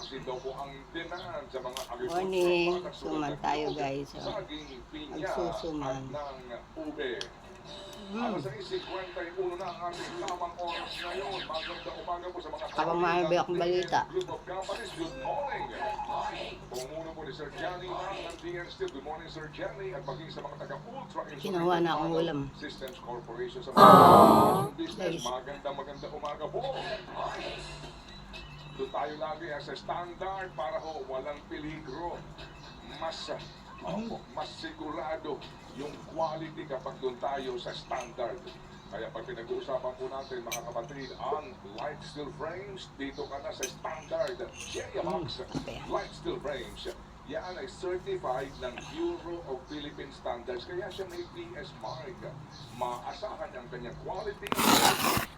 Massive daw po ang demand sa mga Morning. Suman tayo guys. saging, pinya, Magsusuman. at ng ube. Alas 6:51 na ang ating tamang oras ngayon. Magandang umaga po sa mga Habang may akong balita. Group of companies, good morning. Pumuno po ni Sir Johnny ng DN Steel. Good morning, Sir Johnny. At maging sa mga taga-Ultra Ginawa na akong ulam. Systems Corporation sa mga business. Magandang umaga po. Doon tayo lagi sa standard para ho walang peligro. Mas sigurado yung quality kapag doon tayo sa standard. Kaya pag pinag-uusapan po natin mga kapatid ang light steel frames, dito ka na sa standard. Jayamax light steel frames. Yan ay certified ng Bureau of Philippine Standards. Kaya siya may PS mark. Maasahan ang kanyang quality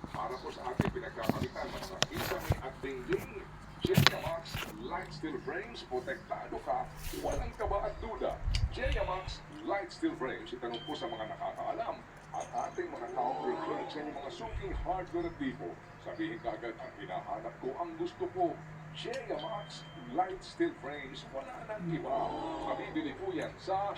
para po sa ating pinagkakalitan mga isami at dingding. Jayamax light steel frames, protektado ka, walang kaba at duda. Jayamax light steel frames, itanong po sa mga nakakaalam at ating mga counterclerks sa mga suking hardware at tipo. Sabihin kagad ang hinahanap ko, ang gusto ko. Jayamax light steel frames, wala nang iba. Mabibili po yan sa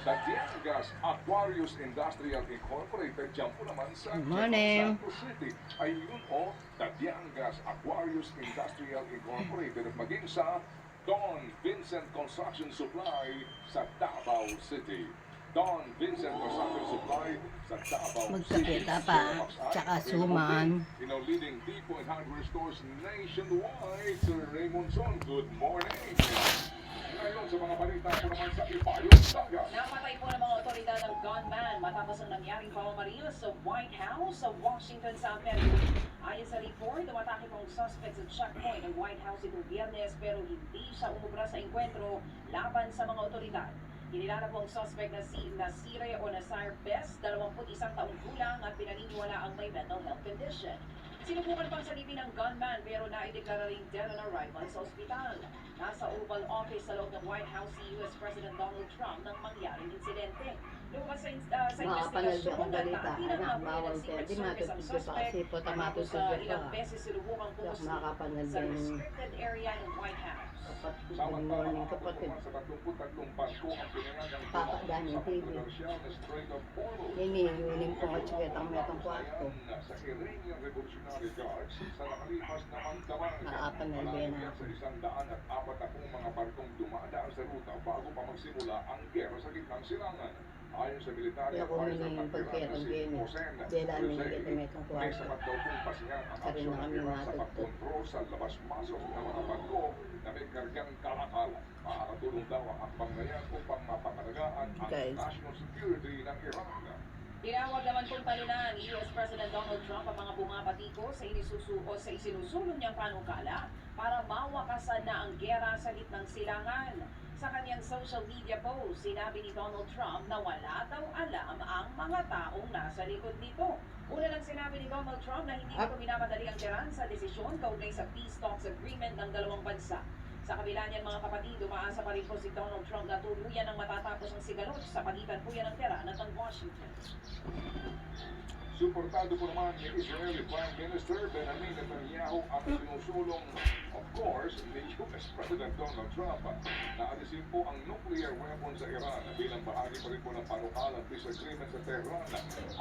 Datiangas Aquarius Industrial Incorporated. Diyan po naman sa Santos City. Ay yun o, Datiangas Aquarius Industrial Incorporated. At maging sa Don Vincent Construction Supply sa Davao City. Don Vincent Construction Supply sa Davao City. Magkapita pa, tsaka suman. Leading depot and hardware stores nationwide. Sir Raymond Son, good morning. Ngayon sa mga balita po naman sa Ipayong Dagat. Napatay po ng mga otoridad ng gunman matapos ang nangyaring pamamaril sa White House sa Washington sa Amerika. Ayon sa report, tumatake pong suspect sa checkpoint ng White House itong Biyernes pero hindi siya umubra sa engkwentro laban sa mga otoridad. Kinilala po ang suspect na si Nasire o Nasir Best, 21 taong gulang at pinaniniwala ang may mental health condition. Sinubukan pang salipin ng gunman pero naideklara ring dead on arrival sa ospital. Nasa Oval Office sa loob ng White House si U.S. President Donald Trump nang mangyaring insidente. Lumabas sa investigasyon at naatilang na bawal secret di service ang matutugyo pa suspect kasi po matapos tamatutugyo ilang pa. beses sinubukang pumusli Makakapanood sa din. restricted area ng White House. Good morning kapatid. Pakadaan yung TV. Hinihiling ko at siya ang metong kwarto. Nakaapan na ibena ako. Apat na pong mga barkong dumadaan sa ruta bago pa magsimula ang gera sa gitnang silangan. Ayon sa military Kaya kung hindi yung pagkirang game, di namin ito metong may kwarto. sapat daw pong pasihan ang Sabi aksyon na ng kami Iran sa matugtog. pagkontrol sa labas-masok ng mga barko na may kargang kalakal. Makakatulong daw ang hakbang na yan upang mapangalagaan ang Guys. national security ng Iran. Tinawag naman pong talunan ni U.S. President Donald Trump ang mga bumabati ko sa isinusulong niyang panukala para mawakasan na ang gera sa gitnang silangan. Sa kanyang social media post, sinabi ni Donald Trump na wala daw alam ang mga taong nasa likod nito. Una lang sinabi ni Donald Trump na hindi nito minamadali ang Iran sa desisyon kaugnay sa peace talks agreement ng dalawang bansa. Sa kabila niyan mga kapatid, umaasa pa rin po si Donald Trump na tuluyan ang matatapos ang sigalot sa pagitan po yan ng Tehran at ng Washington. Suportado po naman ni Israeli Prime Minister Benjamin Netanyahu ang sinusulong, of course, ni U.S. President Donald Trump na alisin po ang nuclear weapon sa Iran bilang bahagi pa rin po ng panukalang peace agreement sa Tehran.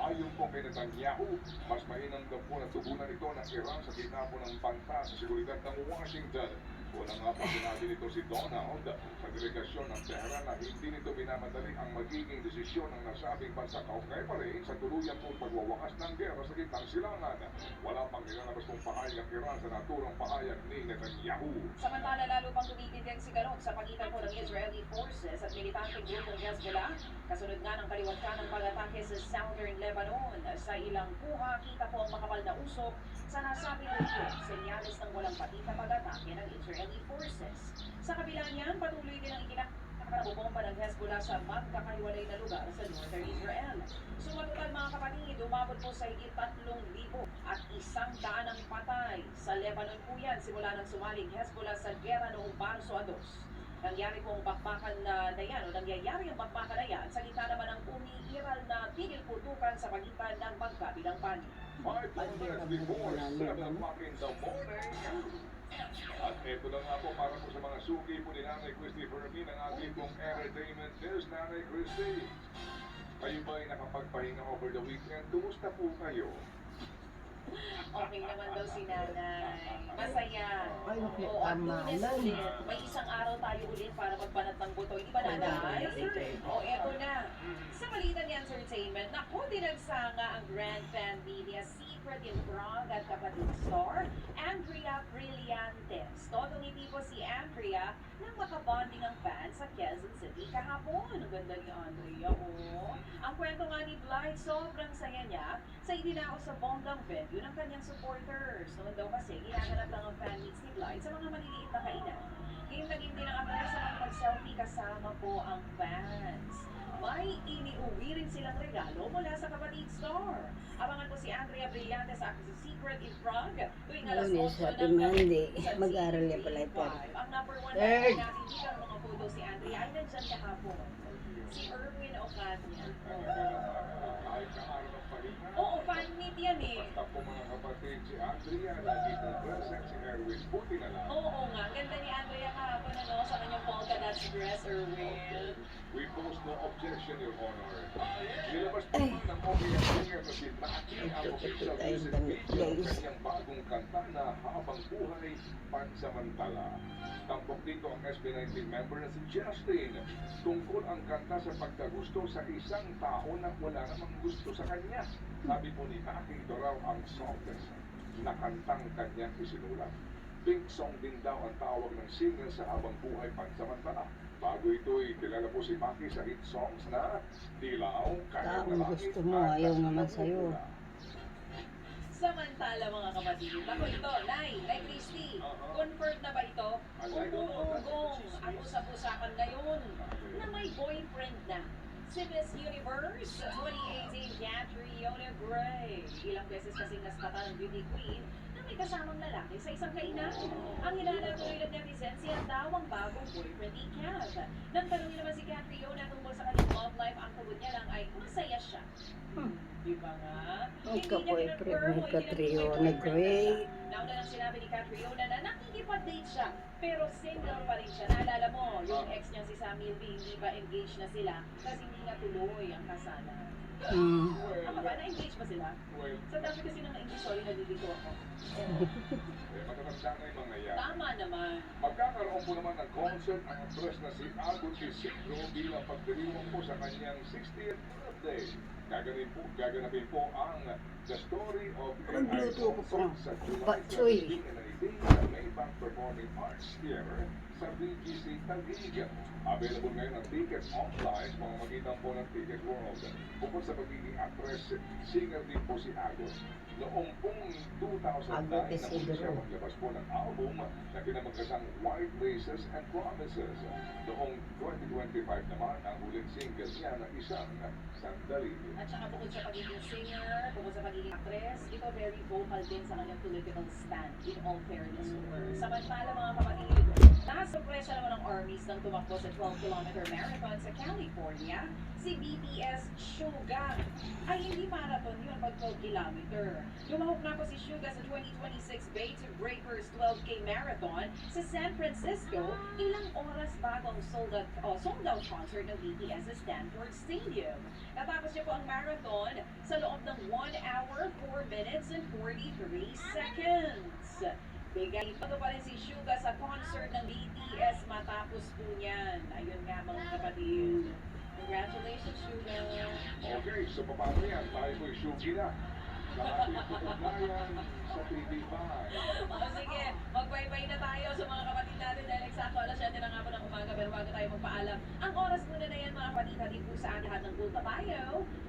Ayon po kay Netanyahu, mas mainam daw po na tugunan ito ng Iran sa gitna po ng banta sa seguridad ng Washington. Una nga po sinabi nito si Donald sa delegasyon ng Tehran na hindi nito minamadali ang magiging desisyon ng nasabing bansa kaugnay pa rin sa tuluyan pong pagwawakas ng gera sa gitnang silangan. Wala pang nilalabas pong pahayag ang Iran sa naturang pahayag ni Netanyahu. Samantala, lalo pang tumitindi ang sigalot sa pagitan po ng Israeli forces at militanteng grupong Hezbollah. Kasunod nga ng kaliwat ng pag-atake sa Southern Lebanon. Sa ilang kuha, kita po ang makapal na usok sa nasabing lugar, senyales ng walang patid na pag-atake ng Israeli forces. Sa kabila niyan, patuloy din ang ikinakabomba ng Hezbollah sa magkakaiwalay na lugar sa Northern Israel. Sumatotal mga kapatid, umabot po sa higit 3,000 at 100 ang patay. Sa Lebanon po yan, simula ng sumaling Hezbollah sa gera noong Marso 2. Nangyari pong bakbakan na yan, o nangyayari ang bakbakan na yan sa gitna naman ng umiiral na tigil putukan sa pagitan ng magkabilang panig. 5 minutes before 7 o'clock in the morning. At eto na nga po para po sa mga suki po ni Nanay Christy Fermin ang ating pong entertainment news. Nanay Christy, kayo ba ay nakapagpahinga over the weekend? Kumusta po kayo? Okay naman daw si nanay. Masaya. Ay, Oo, at Lunes kamalan. ulit. May isang araw tayo ulit para magbanat ng buto. Hindi ba nanay? O, eto na. Sa balita ni Entertainment, naku, dinagsanga ang grand family ni Secret in Prague at kapatid star, Andrea Brillantes. Totong hindi po si Andrea nang makabonding ang fans sa Quezon City kahapon. Ang ganda ni Andrea, oh. Ang kwento nga ni Blythe, sobrang saya niya sa idinako sa bonggang venue ng kanyang supporters. Noon daw kasi, ginaganap lang ang fan meets ni Blythe sa mga maliliit na kainan. Ngayon naging din ang aktres sa mag-selfie kasama po ang fans. May iniuwi rin silang regalo mula sa kapatid star. Abangan po si Andrea Brillantes sa Secret in Prague tuwing alas Lunes, 8 Happy ng Monday. sa Mag-aaral niya pala ito. Ang number 1 Third. na natin dito ang mga photo si Andrea ay nandyan kahapon. Si Erwin Ocasio. Kahit na araw ng pahinga. Oo, fan meet yan eh. Basta po mga kapatid, si Andrea, nandito present, si Erwin, buti na lang. Oo nga, ganda ni Andrea kahapon ano, sa kanyang polka dots dress, Erwin. We pose no objection, Your Honor. Nilabas po ng OPM singer na si Maki ang official music video ng kanyang bagong kanta na Habang Buhay Pansamantala. Tampok dito ang SB19 member na si Justin. Tungkol ang kanta sa pagkagusto sa isang tao na wala namang gusto sa kanya. Sabi po ni Maki, ito raw ang softest na kantang kanyang isinulat. Pink song din daw ang tawag ng single sa Habang Buhay Pansamantala. Bago ito'y kilala po si Maki sa hit songs na Dilaw, Kaya Taong gusto mo, ayaw naman sa'yo. Samantala mga kapatid, ako ito, Nay Christy, confirmed na ba ito? Ugong, ang usap-usapan ngayon na may boyfriend na. Si Miss Universe 2018 Catriona Gray. Ilang beses kasing naspatan ng beauty queen na may kasamang lalaki sa isang kainan. Ang hinala tuloy ng netizen, siya daw ang bagong boyfriend ni Kat. Nang tanongin naman si Catriona tungkol sa kanyang love life, ang tugon niya lang ay masaya siya. Di ba nga? Ang Hindi niya ka-boyfriend kinonfirm ni o Catriona Gray. Nauna lang sinabi ni Catriona na nakikipag-date siya, pero single pa rin siya. Naalala mo, yung ex niya si Samuel B, hindi ba engaged na sila kasi hindi nga tuloy ang kasalan. Tama ba? Na-engage ba sila? Well, Sa dami kasi nang na-engage, sorry, nalilito ako. matatanda na yung mga yan. Tama naman. Magkakaroon po naman ng concert ang actress na si Agot Isidro bilang pagdiriwang po sa kanyang 60th birthday. Gaganapin po ang The Story of Nagluto ko pa. sa July Patsoy. 17 and 18 sa Maybank Performing Arts Theater sa BGC Taguig. Available ngayon ang tickets online sa pamamagitan po ng Ticket World. Bukod sa pagiging actress, singer din po si Agot. Noong pong 2009 Agot na po Isidro. siya maglabas po ng album na pinamagkasang White Laces and Promises. Noong 2025 naman ang huling single niya na Isang Sandali. At saka bukod sa pagiging singer, bukod sa pagiging actress, ito very vocal din sa kanyang political stand, in all fairness to her. Samantala mga kapatid, nakasurpresa naman ang armies nang tumakbo sa 12-kilometer marathon sa California. Si BTS Suga ay hindi marathon yun pag 12 kilometer. Lumahok na po si Suga sa 2026 Bay to Breakers 12K Marathon sa San Francisco ilang oras bago ang sold out concert ng BTS sa Stanford Stadium. Natapos niya po ang marathon sa loob ng 1 hour, 4 minutes, and 43 seconds. Bigay pa pa rin si Suga sa concert ng BTS matapos po niyan. Ayun nga mga kapatid. Congratulations, Suga. Okay, so paano yan? Tayo po'y shugi na. Sa ating putugnayan sa TV5. O sige, mag-bye-bye na tayo sa mga kapatid natin dahil eksakto alas 7 na nga po ng umaga pero bago tayo magpaalam. Ang oras muna na yan mga kapatid, hatid po sa lahat ng Gulta tayo.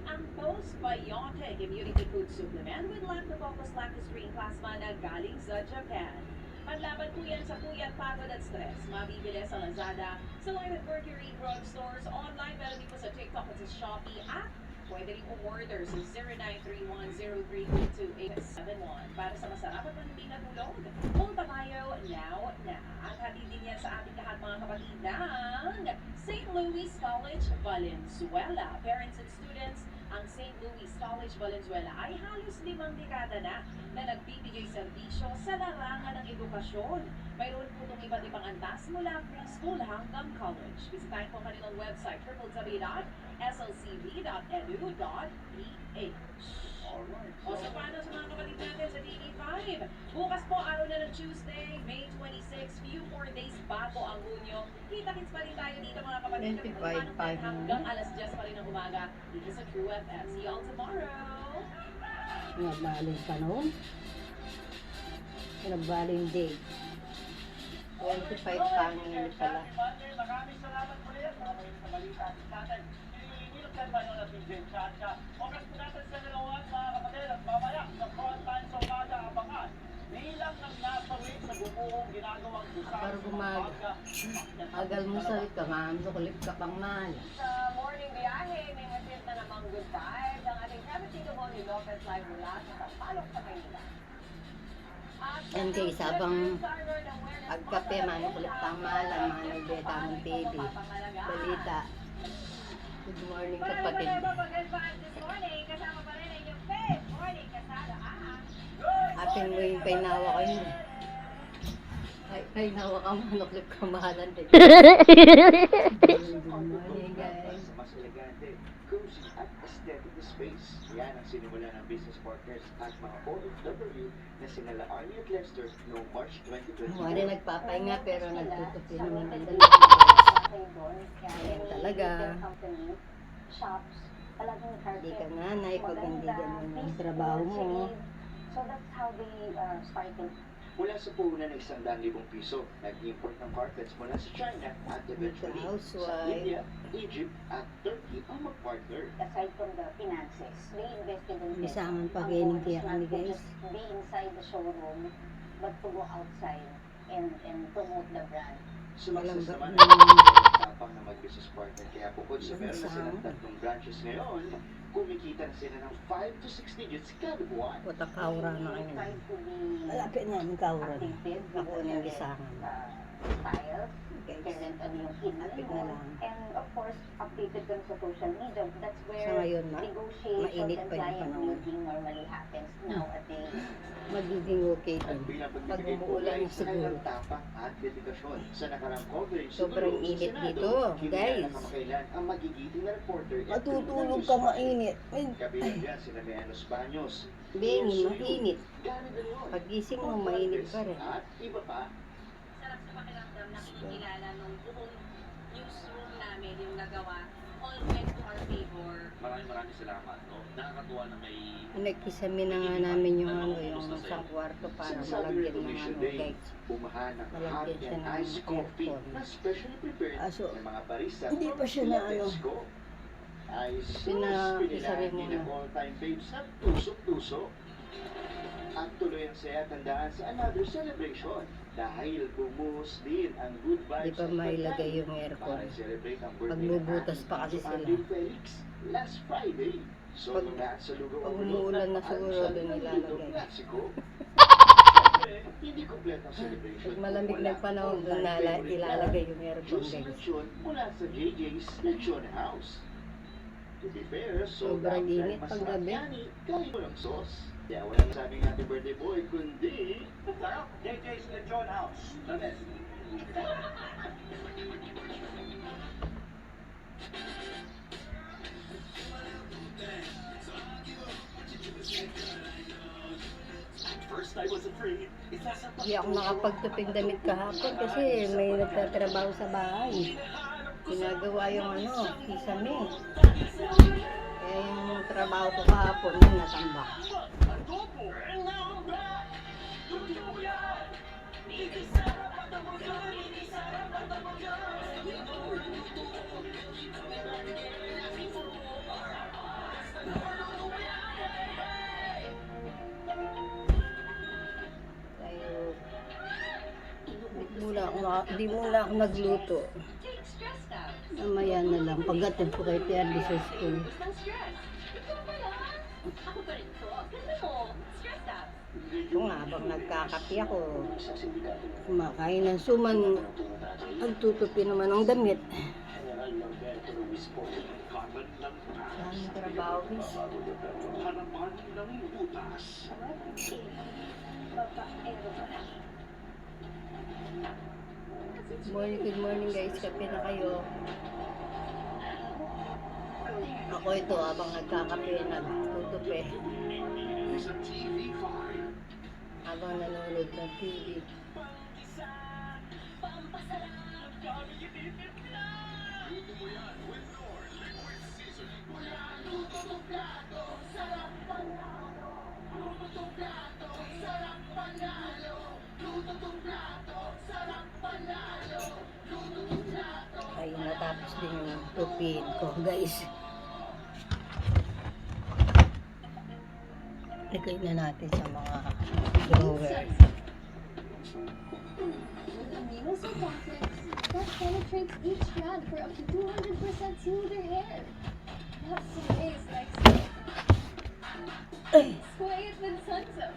Ang Postbiotic Immunity Food Supplement with lactobacillus lactose-free plasma na galing sa Japan. Panlaban po yan sa puyat, pagod at stress. Mabibili sa Lazada, sa Live at Mercury drugstores, online, meron din po sa TikTok at sa Shopee at Pwede rin umorder sa 0931-032871 para sa masarap at hindi natulog. Punta tayo now na. At hatid din yan sa ating lahat mga kapatid ng St. Louis College, Valenzuela. Parents and students, ang St. Louis College, Valenzuela ay halos 5 dekada na nagbibigay serbisyo sa larangan ng edukasyon. Mayroon po itong iba't ibang antas mula preschool hanggang college. Bisitahin po kanilang website www.slcv.edu.ph. Alright. O sa paano sa mga kapatid natin sa TV5? Bukas po, araw na ng Tuesday, May 26, few more days bago ang Hunyo. Kita-kits pa rin tayo dito mga kapatid. 25, Hanggang alas 10 pa rin ng umaga dito sa True FM. See you all tomorrow! Nagbaling panahon. Nagbaling day. 25 pangin pala. Maraming salamat po rin. Maraming sa balita natin. Inilagyan ba nyo natin din sa oras po natin sa dalawan mga kapatid at mamaya sa frontline sa umaga abangan. Bilang ng nasawi sa bubuong ginagawang busay Para gumaga. Agal mo sa ka, ma'am. Sukulit ka pang mahal. Sa morning biyahe, may hatid na namang good vibes ang ating Captain Bonnie Lopez live mula sa Tapalok sa Maynila. Yan guys, habang pagkape, manukulit pang mahal, ang mga nagbeta ng TV. Balita. Good morning kapatid. Ating mo yung painawa ko yun. Ay, painawa ka, manukulit ka mahalan din. Good morning guys. Mas elegante, cozy at aesthetic na space. Yan ang sinimula ng business partners at mga OFW na sinala Arnie at Lester noong March 2020. Mali nagpapahinga pero nagtutupi naman ang dalawa. Ayan talaga. Shops, talagang Hindi ka nanay pag hindi ganun ang trabaho mo. So that's how they started. Mula sa puhunan ng 100,000 piso, nag-import ng carpets mula sa China at eventually sa Housewife. India, Egypt at Turkey ang mag-partner. Aside from the finances, they invested in Hindi tech. sa amin Ang pag-inig goal is kaya kami, not to guys. just be inside the showroom, but to go outside and promote the brand. Sumakses Walang naman ba- ang tapang na mag-business partner. Kaya bukod sa meron na silang 3 branches ngayon, kumikita na sila ng 5 to 6 digits kada buwan. Puta kaura na kayo. Tried to be Malapit namin kaura. updated with Ako the nang current, gisangan. styles, Guys, current ano yung in lapit na lang. and of course, updated them sa social media. That's Sa where ngayon na, negotiations mainit and pa yung client panahon. meeting normally happens nowadays. magiging okay At din. bilang Pag pagbibigay umuulan kulay na sa siguro. kanilang tapak at dedikasyon sa nakarang coverage Sobrang siguro sa init Senado, dito, hindi guys. na nakamakailan ang magigiting na reporter at Matutulog criminal ka news mainit. Ay, Kabilang dyan sina Meanos Baños, Benny, mainit. Gary De Leon, Pagising mo, Paul mainit Valdez, pa rin. at iba pa. Sarap sa pakiramdam na kinikilala nung buong newsroom namin yung nagawa. All went to our favor. Maraming salamat, no? Nakakatuwa na may Nagkisami na nga namin yung ano, yung isang kwarto para Sinasabi malagyan ng Recognition ano, Day, guys. bumahan ng hot Malagyan siya and ng iced coffee aircon. na specially prepared Aso, ng mga barista hindi from pa siya na ano. Filatesco. Ay sus, Isa rin pinilahan muna. din ang all-time babes na tusok-tuso. At tuloy ang saya tandaan sa another celebration dahil bumuhos din ang good Di vibes pa at mailagay pagkain yung aircon. para i-celebrate ang birthday Magbubutas ng pa kasi ating sila. Andrew Felix last Friday. So, Pag- lahat sa lugaw pag ang umuulan na at siguro almusal doon ng ilalagay. lutong Mexico. Siyempre, hindi kompleto ang celebration. Pag malamig kung wala na panahon, ang doon all-time favorite ilalagay na yung aircon, juicy guys. lechon mula sa JJ's Lechon House. To be fair, sold Sobrang out init dahil pag masarap gabi. yan eh, kahit walang sauce. Kaya walang sabing happy birthday boy, kundi... Sarap, JJ's Lechon House. The best. Hindi ako nakapagtuping damit kahapon kasi may nagtatrabaho sa bahay. Ginagawa yung ano, kisame. Kaya yung trabaho ko kahapon, yun natambak. Tayo, di muna ako nagluto. Take stress out. Mamaya na lang, pagdating ko kay Pierre sa school. No stress. Ako pa rin to. Ganda mo. Stressed out. Ito nga, habang nagkakapi ako, kumakain ng suman, nagtutupi naman ng damit. Kanan ng Saan trabaho, bis? harapan ng butas. Good morning guys, kape na kayo. Ako ito, habang nagkakape, nagtutupi. Sa TV5. Habang nanonood ng TV. Ay, natapos din yung tupiin ko, guys. Lagay na natin sa mga drawer. With amino sulfonics that penetrates each strand for up to 200% smoother hair. Not some days like Sway it with Sunsoap.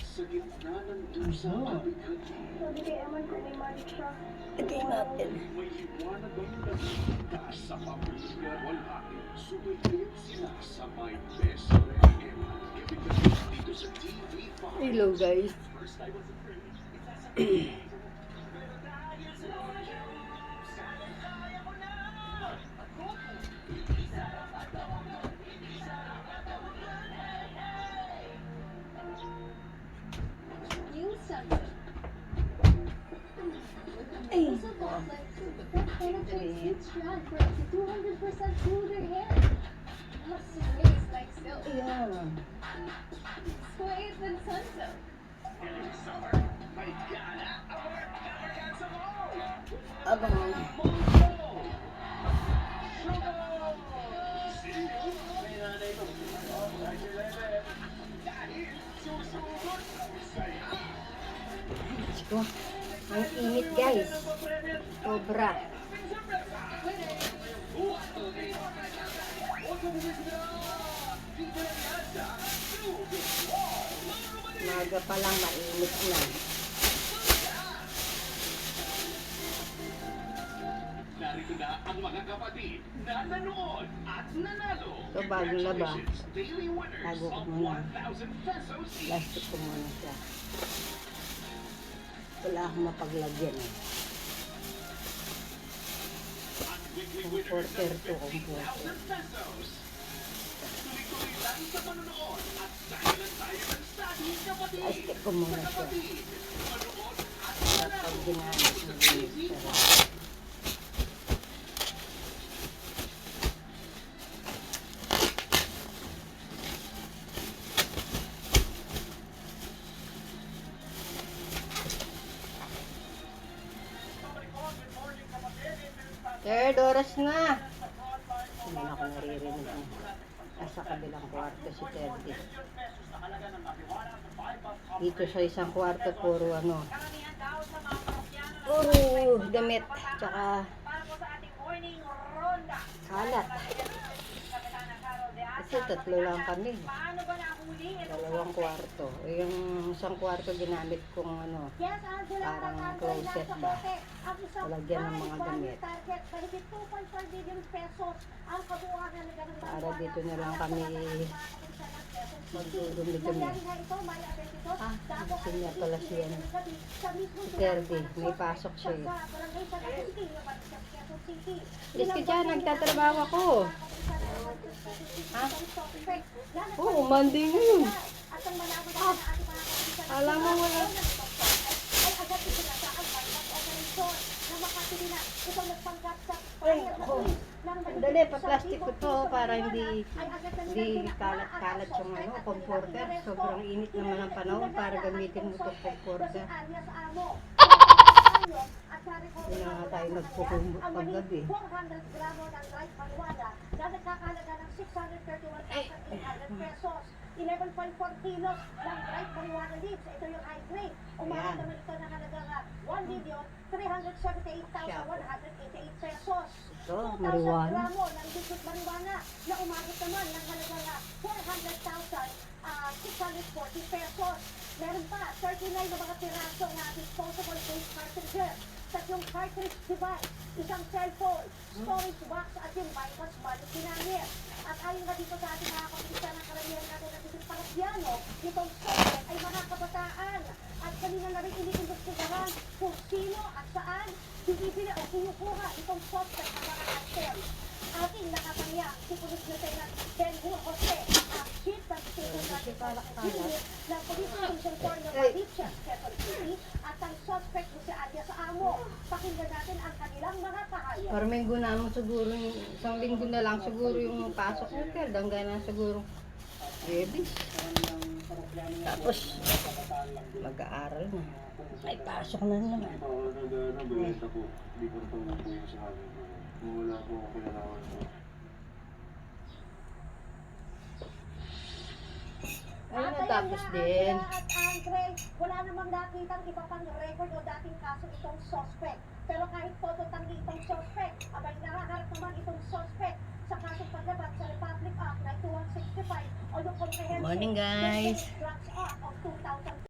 Sa gitna ng dusa at bigat, Sabi kay Eman ko may mali siya. Lagay natin. may liwanag ang nakita sa pamilya wala. Sumigit sila sa may best friend. Ibigat dito sa TV5. Hello guys. First I was afraid. New Sunsoap. With amino sulfonics that penetrates each strand for up to 200% smoother hair. Not some days like silk. Ayan. Sway it with Sunsoap. Abang. Ito. Ang init guys. Sobra. Maga pa lang mainit na. Narito na ang mga kapatid na nanood at nanalo. Ito, bagong laba. Congratulations, daily winners Bago ko of muna. 1,000 pesos each. Plastic ko muna siya. Wala akong mapaglagyan eh. At weekly Ang winners porter ng to, ang porter. 50,000 pesos. Tuloy-tuloy lang sa panonood at dahilan tayo ng study, kapatid. Plastic ko muna siya. Kapatid, manood at Kapag ginamit ng linis. Third oras na. Hindi na ako naririnig na. Nasa kabilang kwarto si Terdy. Dito sa isang kwarto, puro ano. Puro damit. Tsaka kalat. Kasi tatlo lang kami. Dalawang kwarto. Yung isang kwarto ginamit kong ano, parang closet ba. Talagyan ng mga damit. Para dito na lang kami magdudumi-dumi. Ah, gusto niya pala siya. Si Terdy, may pasok siya. Alis ka dyan, nagtatrabaho ako. Ha? Oo, Monday ngayon. Ah, alam mo wala. Ay, ako. Dali, pa-plastic ko to para hindi kalat-kalat yung ano, comforter. Sobrang init naman ang panahon para gamitin mo itong comforter. Hindi na nga tayo nagpukumot paggabi. 400 gramo ng rice marijuana na nagkakahalaga ng 631,800 pesos. 11.4 kilos ng rice marijuana leaves. Ito yung high grade. Umabot naman ito ng halagang 1,378,188 pesos. Ito, 2,000 marijuana. gramo ng liquid marijuana na umabot naman ng halagang 400,640 pesos. Meron pa, 39 na mga piraso na disposable vape cartridges, 3 cartridge device, isang cellphone, storage box at yung bypass money ginamit. At ayon nga dito sa ating mga kapitisa ng karamihan natin na isang parasyano, itong software ay mga kabataan. At kanina na rin iniimbestigahan kung sino at saan binibili o kinukuha itong software ng mga cartel. Ating nakatangya si Police Lieutenant Ben-Hur Jose, ang Chief ng State National ng Police Station 4 ng Malicia, Quezon City, at ang suspect mo si alias Amo. Pakinggan natin ang kanilang mga pahayag. Parang linggo naman siguro, isang linggo na lang siguro yung pasok niya, pero hanggang na siguro Rebis. Tapos, mag-aaral na. Ay, pasok na naman. Nag-balita po. Hindi ko ito po yung sa amin. Kung wala po ako kinalaman po. Ayun, At tapos ayan nga, din. Angela at Andre, wala namang nakitang iba pang record o dating kaso itong suspect. Pero kahit todo tanggi itong suspect, abay nakaharap naman itong suspect sa kasong paglabat sa Republic Act 9165 o yung Comprehensive Morning, guys. Drugs Act of 2005.